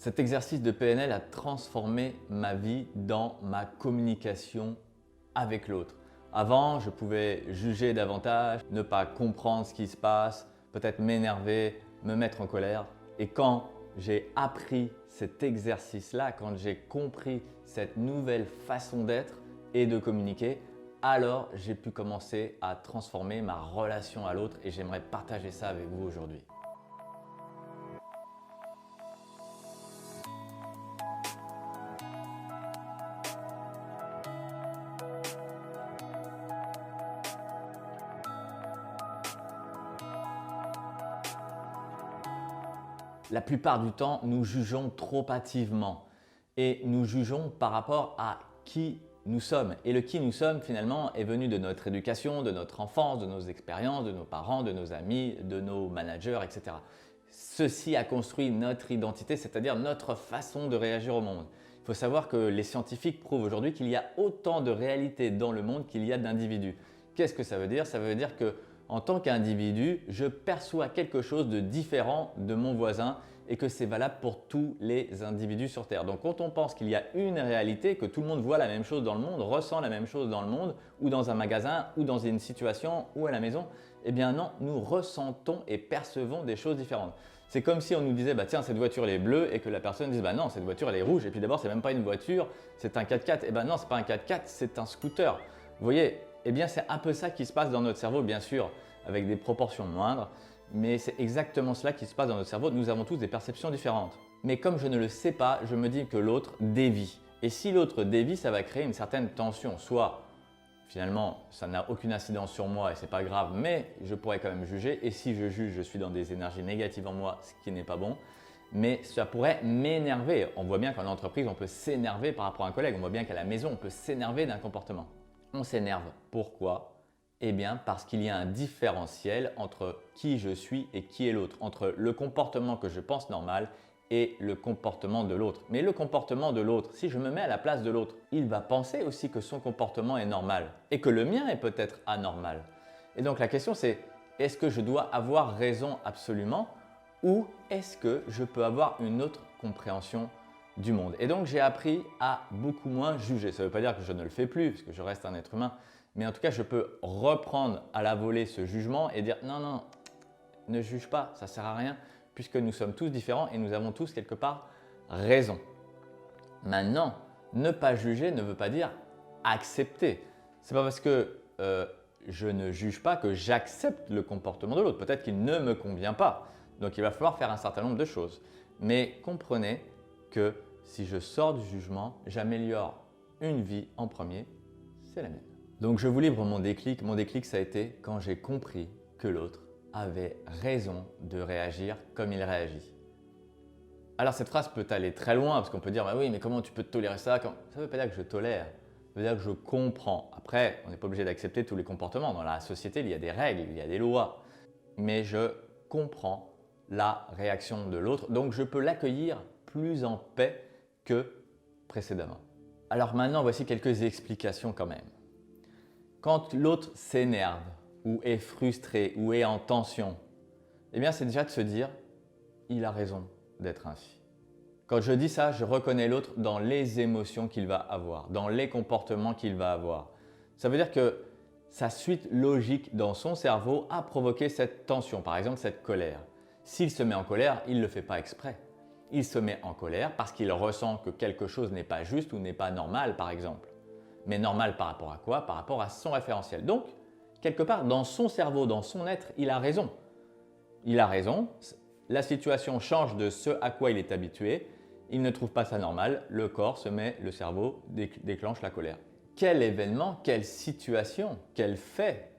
Cet exercice de PNL a transformé ma vie dans ma communication avec l'autre. Avant, je pouvais juger davantage, ne pas comprendre ce qui se passe, peut-être m'énerver, me mettre en colère. Et quand j'ai appris cet exercice-là, quand j'ai compris cette nouvelle façon d'être et de communiquer, alors j'ai pu commencer à transformer ma relation à l'autre et j'aimerais partager ça avec vous aujourd'hui. La plupart du temps, nous jugeons trop hâtivement et nous jugeons par rapport à qui nous sommes. Et le qui nous sommes, finalement, est venu de notre éducation, de notre enfance, de nos expériences, de nos parents, de nos amis, de nos managers, etc. Ceci a construit notre identité, c'est-à-dire notre façon de réagir au monde. Il faut savoir que les scientifiques prouvent aujourd'hui qu'il y a autant de réalités dans le monde qu'il y a d'individus. Qu'est-ce que ça veut dire? Ça veut dire que en tant qu'individu, je perçois quelque chose de différent de mon voisin et que c'est valable pour tous les individus sur Terre. Donc quand on pense qu'il y a une réalité, que tout le monde voit la même chose dans le monde, ressent la même chose dans le monde, ou dans un magasin, ou dans une situation, ou à la maison, eh bien non, nous ressentons et percevons des choses différentes. C'est comme si on nous disait, bah tiens, cette voiture elle est bleue, et que la personne dise, bah non, cette voiture elle est rouge, et puis d'abord c'est même pas une voiture, c'est un 4x4. Eh ben non, c'est pas un 4x4, c'est un scooter. Vous voyez, eh bien c'est un peu ça qui se passe dans notre cerveau, bien sûr, avec des proportions moindres, mais c'est exactement cela qui se passe dans notre cerveau. Nous avons tous des perceptions différentes. Mais comme je ne le sais pas, je me dis que l'autre dévie. Et si l'autre dévie, ça va créer une certaine tension. Soit, finalement, ça n'a aucune incidence sur moi et c'est pas grave, mais je pourrais quand même juger. Et si je juge, je suis dans des énergies négatives en moi, ce qui n'est pas bon. Mais ça pourrait m'énerver. On voit bien qu'en entreprise, on peut s'énerver par rapport à un collègue. On voit bien qu'à la maison, on peut s'énerver d'un comportement. On s'énerve. Pourquoi ? Eh bien, parce qu'il y a un différentiel entre qui je suis et qui est l'autre, entre le comportement que je pense normal et le comportement de l'autre. Mais le comportement de l'autre, si je me mets à la place de l'autre, il va penser aussi que son comportement est normal et que le mien est peut-être anormal. Et donc la question c'est, est-ce que je dois avoir raison absolument ou est-ce que je peux avoir une autre compréhension du monde? Et donc j'ai appris à beaucoup moins juger. Ça ne veut pas dire que je ne le fais plus, parce que je reste un être humain. Mais en tout cas, je peux reprendre à la volée ce jugement et dire non, non, ne juge pas, ça ne sert à rien puisque nous sommes tous différents et nous avons tous quelque part raison. Maintenant, ne pas juger ne veut pas dire accepter. Ce n'est pas parce que je ne juge pas que j'accepte le comportement de l'autre. Peut-être qu'il ne me convient pas. Donc, il va falloir faire un certain nombre de choses. Mais comprenez que si je sors du jugement, j'améliore une vie en premier, c'est la mienne. Donc je vous livre mon déclic. Mon déclic, ça a été quand j'ai compris que l'autre avait raison de réagir comme il réagit. Alors cette phrase peut aller très loin parce qu'on peut dire bah oui, mais comment tu peux tolérer ça? Ça ne veut pas dire que je tolère, ça veut dire que je comprends. Après, on n'est pas obligé d'accepter tous les comportements. Dans la société, il y a des règles, il y a des lois. Mais je comprends la réaction de l'autre, donc je peux l'accueillir plus en paix que précédemment. Alors maintenant, voici quelques explications quand même. Quand l'autre s'énerve ou est frustré ou est en tension, eh bien c'est déjà de se dire « il a raison d'être ainsi ». Quand je dis ça, je reconnais l'autre dans les émotions qu'il va avoir, dans les comportements qu'il va avoir. Ça veut dire que sa suite logique dans son cerveau a provoqué cette tension, par exemple cette colère. S'il se met en colère, il ne le fait pas exprès. Il se met en colère parce qu'il ressent que quelque chose n'est pas juste ou n'est pas normal, par exemple. Mais normal par rapport à quoi? Par rapport à son référentiel. Donc, quelque part, dans son cerveau, dans son être, il a raison. Il a raison, la situation change de ce à quoi il est habitué, il ne trouve pas ça normal, le corps se met, le cerveau déclenche la colère. Quel événement, quelle situation, quel fait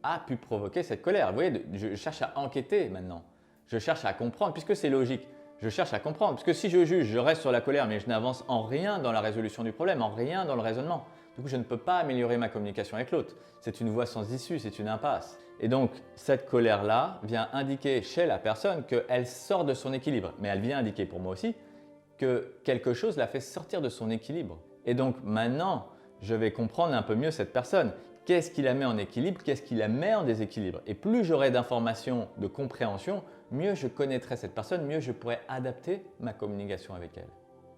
a pu provoquer cette colère? Vous voyez, je cherche à enquêter maintenant, je cherche à comprendre, puisque c'est logique. Je cherche à comprendre, parce que si je juge, je reste sur la colère, mais je n'avance en rien dans la résolution du problème, en rien dans le raisonnement. Du coup, je ne peux pas améliorer ma communication avec l'autre. C'est une voie sans issue, c'est une impasse. Et donc, cette colère-là vient indiquer chez la personne qu'elle sort de son équilibre. Mais elle vient indiquer pour moi aussi que quelque chose la fait sortir de son équilibre. Et donc, maintenant, je vais comprendre un peu mieux cette personne. qu'est-ce qui la met en équilibre, qu'est-ce qui la met en déséquilibre. Et plus j'aurai d'informations, de compréhension, mieux je connaîtrai cette personne, mieux je pourrai adapter ma communication avec elle.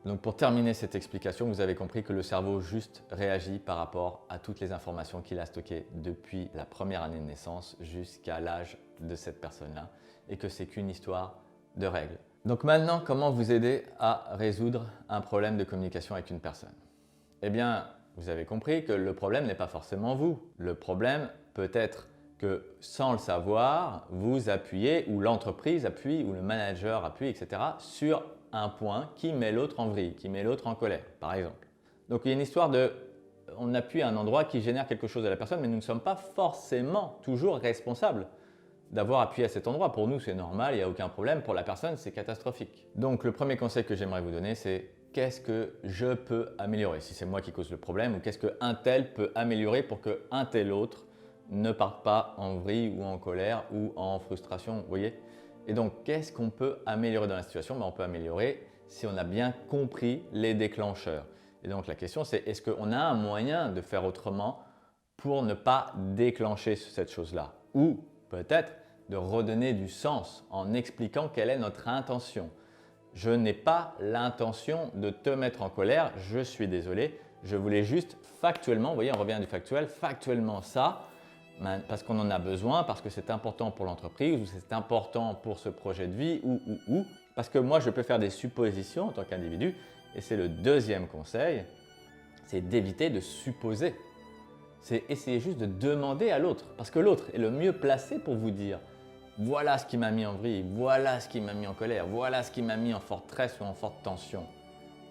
Donc pour terminer cette explication, vous avez compris que le cerveau juste réagit par rapport à toutes les informations qu'il a stockées depuis la première année de naissance jusqu'à l'âge de cette personne-là et que c'est qu'une histoire de règles. Donc maintenant, comment vous aider à résoudre un problème de communication avec une personne? Eh bien, vous avez compris que le problème n'est pas forcément vous. Le problème peut être que sans le savoir, vous appuyez ou l'entreprise appuie ou le manager appuie, etc. sur un point qui met l'autre en vrille, qui met l'autre en colère, par exemple. Donc il y a une histoire de, on appuie à un endroit qui génère quelque chose à la personne, mais nous ne sommes pas forcément toujours responsables d'avoir appuyé à cet endroit. Pour nous, c'est normal, il n'y a aucun problème. Pour la personne, c'est catastrophique. Donc le premier conseil que j'aimerais vous donner, c'est qu'est-ce que je peux améliorer si c'est moi qui cause le problème ou qu'est-ce qu'un tel peut améliorer pour qu'un tel autre ne parte pas en vrille ou en colère ou en frustration, vous voyez? Et donc, qu'est-ce qu'on peut améliorer dans la situation? On peut améliorer si on a bien compris les déclencheurs. Et donc, la question, c'est est-ce qu'on a un moyen de faire autrement pour ne pas déclencher cette chose-là? Ou peut-être de redonner du sens en expliquant quelle est notre intention. Je n'ai pas l'intention de te mettre en colère, je suis désolé, je voulais juste factuellement, vous voyez, on revient du factuel, factuellement ça, parce qu'on en a besoin, parce que c'est important pour l'entreprise ou c'est important pour ce projet de vie ou. Parce que moi, je peux faire des suppositions en tant qu'individu et c'est le deuxième conseil, c'est d'éviter de supposer. C'est essayer juste de demander à l'autre parce que l'autre est le mieux placé pour vous dire voilà ce qui m'a mis en vrille, voilà ce qui m'a mis en colère, voilà ce qui m'a mis en forte stress ou en forte tension.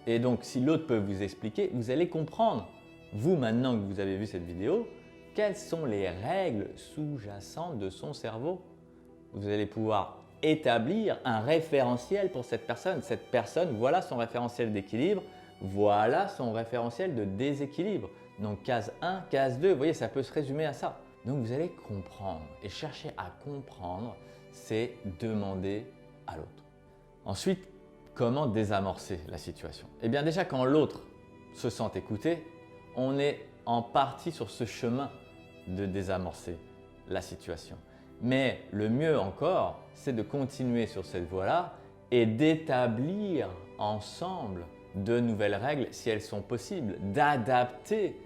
Et donc, si l'autre peut vous expliquer, vous allez comprendre. Vous, maintenant que vous avez vu cette vidéo, quelles sont les règles sous-jacentes de son cerveau? Vous allez pouvoir établir un référentiel pour cette personne. Cette personne, voilà son référentiel d'équilibre, voilà son référentiel de déséquilibre. Donc case 1, case 2, vous voyez, ça peut se résumer à ça. Donc vous allez comprendre et chercher à comprendre, c'est demander à l'autre. Ensuite, comment désamorcer la situation? Eh bien déjà, quand l'autre se sent écouté, on est en partie sur ce chemin de désamorcer la situation. Mais le mieux encore, c'est de continuer sur cette voie-là et d'établir ensemble de nouvelles règles si elles sont possibles, d'adapter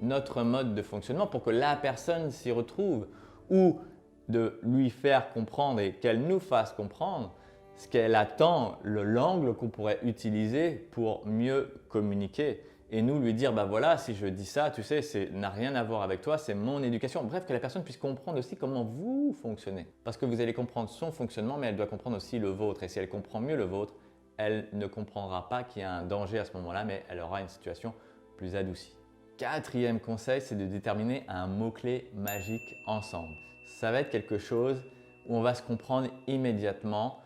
notre mode de fonctionnement pour que la personne s'y retrouve ou de lui faire comprendre et qu'elle nous fasse comprendre ce qu'elle attend, l'angle qu'on pourrait utiliser pour mieux communiquer. Et nous lui dire, bah voilà, si je dis ça, tu sais, n'a rien à voir avec toi, c'est mon éducation. Bref, que la personne puisse comprendre aussi comment vous fonctionnez. Parce que vous allez comprendre son fonctionnement, mais elle doit comprendre aussi le vôtre. Et si elle comprend mieux le vôtre, elle ne comprendra pas qu'il y a un danger à ce moment-là, mais elle aura une situation plus adoucie. Quatrième conseil, c'est de déterminer un mot-clé magique ensemble. Ça va être quelque chose où on va se comprendre immédiatement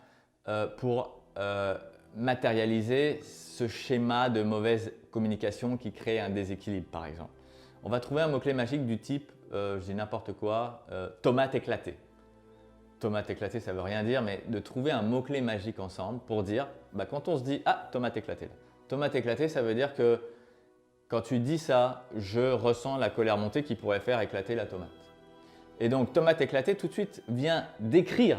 pour matérialiser ce schéma de mauvaise communication qui crée un déséquilibre, par exemple. On va trouver un mot-clé magique du type, je dis n'importe quoi, tomate éclatée. Tomate éclatée, ça ne veut rien dire, mais de trouver un mot-clé magique ensemble pour dire, bah, quand on se dit « Ah, tomate éclatée ». Tomate éclatée, ça veut dire que quand tu dis ça, je ressens la colère montée qui pourrait faire éclater la tomate. Et donc, tomate éclatée, tout de suite, vient décrire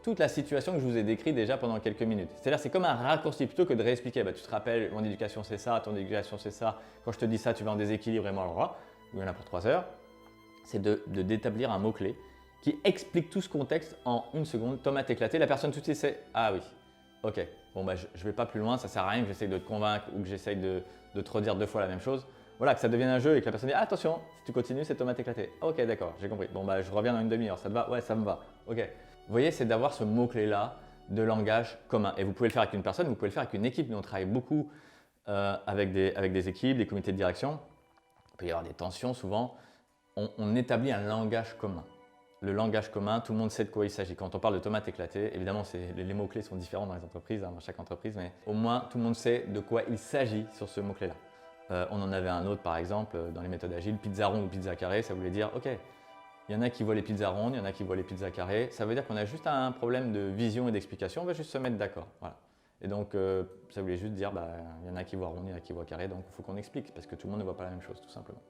toute la situation que je vous ai décrite déjà pendant quelques minutes. C'est-à-dire, c'est comme un raccourci plutôt que de réexpliquer. Bah, tu te rappelles, mon éducation c'est ça, ton éducation c'est ça. Quand je te dis ça, tu vas en déséquilibre et moi le roi. Il y en a pour 3 heures. C'est d'établir un mot-clé qui explique tout ce contexte en une seconde. Tomate éclatée, la personne tout de suite sait « Ah oui, ok, bon bah, je ne vais pas plus loin, ça ne sert à rien que j'essaye de te convaincre ou que j'essaye de te redire 2 fois la même chose. » Voilà, que ça devienne un jeu et que la personne dit « Attention, si tu continues, c'est tomate éclatée. » Ok, d'accord, j'ai compris. Bon bah, je reviens dans une demi-heure, ça te va? Ouais, ça me va. Ok. Vous voyez, c'est d'avoir ce mot-clé-là de langage commun. Et vous pouvez le faire avec une personne, vous pouvez le faire avec une équipe. Nous, on travaille beaucoup avec des équipes, des comités de direction. Il peut y avoir des tensions souvent. On établit un langage commun. Le langage commun, tout le monde sait de quoi il s'agit. Quand on parle de tomate éclatée, évidemment, les mots-clés sont différents dans les entreprises, dans chaque entreprise, mais au moins, tout le monde sait de quoi il s'agit sur ce mot-clé-là. On en avait un autre, par exemple, dans les méthodes agiles, pizza ronde ou pizza carré, ça voulait dire, ok, il y en a qui voient les pizzas rondes, il y en a qui voient les pizzas carrées. Ça veut dire qu'on a juste un problème de vision et d'explication, on va juste se mettre d'accord. Voilà. Et donc, ça voulait juste dire, bah, il y en a qui voient rond, il y en a qui voient carré, donc il faut qu'on explique, parce que tout le monde ne voit pas la même chose, tout simplement.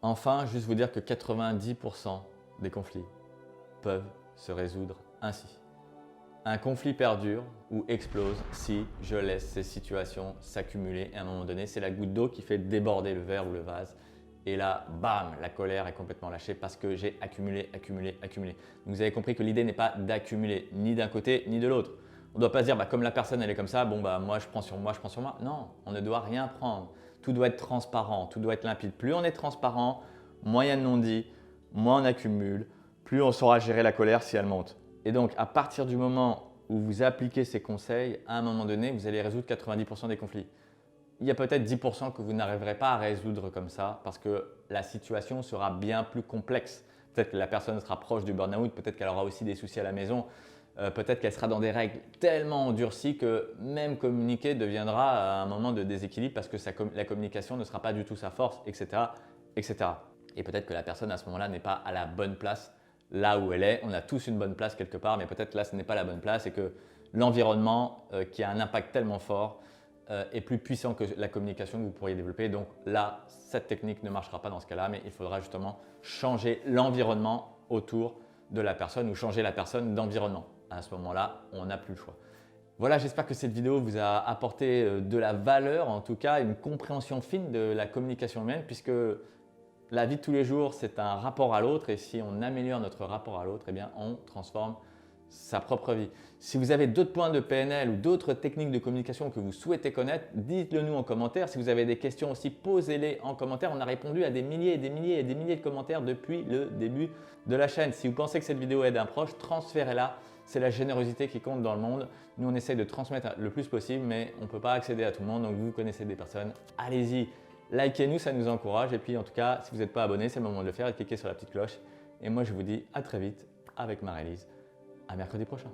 Enfin, juste vous dire que 90% des conflits peuvent se résoudre ainsi. Un conflit perdure ou explose si je laisse ces situations s'accumuler et à un moment donné, c'est la goutte d'eau qui fait déborder le verre ou le vase. Et là, bam, la colère est complètement lâchée parce que j'ai accumulé, accumulé, accumulé. Vous avez compris que l'idée n'est pas d'accumuler ni d'un côté ni de l'autre. On ne doit pas se dire, comme la personne elle est comme ça, moi je prends sur moi, je prends sur moi. Non, on ne doit rien prendre. Tout doit être transparent, tout doit être limpide. Plus on est transparent, moins il y a de non-dit, moins on accumule, plus on saura gérer la colère si elle monte. Et donc, à partir du moment où vous appliquez ces conseils, à un moment donné, vous allez résoudre 90% des conflits. Il y a peut-être 10% que vous n'arriverez pas à résoudre comme ça parce que la situation sera bien plus complexe. Peut-être que la personne sera proche du burn-out, peut-être qu'elle aura aussi des soucis à la maison, peut-être qu'elle sera dans des règles tellement endurcies que même communiquer deviendra un moment de déséquilibre parce que la communication ne sera pas du tout sa force, etc. etc. Et peut-être que la personne à ce moment-là n'est pas à la bonne place là où elle est. On a tous une bonne place quelque part, mais peut-être là ce n'est pas la bonne place et que l'environnement qui a un impact tellement fort est plus puissant que la communication que vous pourriez développer. Donc là, cette technique ne marchera pas dans ce cas-là, mais il faudra justement changer l'environnement autour de la personne ou changer la personne d'environnement. À ce moment-là, on n'a plus le choix. Voilà, j'espère que cette vidéo vous a apporté de la valeur, en tout cas une compréhension fine de la communication humaine, puisque la vie de tous les jours, c'est un rapport à l'autre et si on améliore notre rapport à l'autre, eh bien, on transforme sa propre vie. Si vous avez d'autres points de PNL ou d'autres techniques de communication que vous souhaitez connaître, dites-le nous en commentaire. Si vous avez des questions aussi, posez-les en commentaire. On a répondu à des milliers et des milliers et des milliers de commentaires depuis le début de la chaîne. Si vous pensez que cette vidéo aide un proche, transférez-la. C'est la générosité qui compte dans le monde. Nous, on essaye de transmettre le plus possible, mais on ne peut pas accéder à tout le monde. Donc, vous connaissez des personnes, allez-y. Likez-nous, ça nous encourage. Et puis, en tout cas, si vous n'êtes pas abonné, c'est le moment de le faire et cliquez sur la petite cloche. Et moi, je vous dis à très vite avec Marie-Lise. À mercredi prochain.